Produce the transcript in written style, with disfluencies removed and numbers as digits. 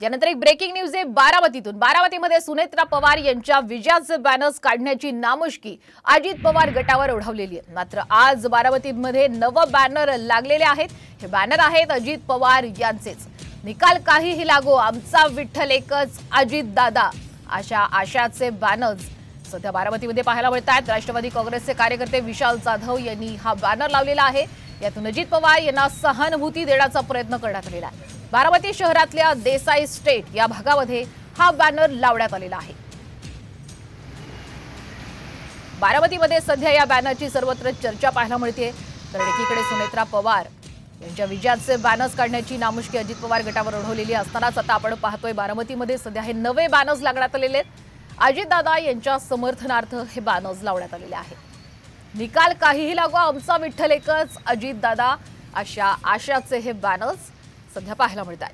यानंतर एक breaking news आहे बारामतीतून। बारामतीमध्ये सुनेत्रा पवार यांच्या विजयाचे बॅनर्स काढण्याची नामुष्की अजित पवार गटावर ओढवलेली आहे। मात्र आज बारामतीमध्ये नवे बॅनर लागलेले आहेत। हे बॅनर आहेत अजित पवार यांचेच। निकाल काहीही लागो आमचा विठ्ठल एकच अजित दादा अशा आशाचे बॅनर्स सध्या बारामतीमध्ये पाहायला मिळतात। राष्ट्रवादी काँग्रेसचे कार्यकर्ते विशाल जाधव यांनी हा बॅनर लावलेला आहे। यातून अजित पवार यांना सहानुभूती देण्याचा प्रयत्न करण्यात आलेला आहे। बारामती शहरातल्या देसाई स्टेट या भागामध्ये हा बॅनर लावण्यात आलेला आहे। बारामतीमध्ये सध्या या बॅनरची सर्वत्र चर्चा पाहायला मिळते। तर एकीकडे सुनेत्रा पवार यांच्या विजयाचे बॅनर्स काढण्याची नामुष्की अजित पवार गटावर ओढवलेली असतानाच आता आपण पाहतोय बारामतीमध्ये सध्या हे नवे बॅनर्स लागण्यात आलेले आहेत। अजितदादा यांच्या समर्थनार्थ हे बॅनर्स लावण्यात आलेले आहेत। निकाल काहीही लागो आमचा विठ्ठल एकच अजितदादा अशा आशाचे हे बॅनर्स सध्या पाहायला मिळतात।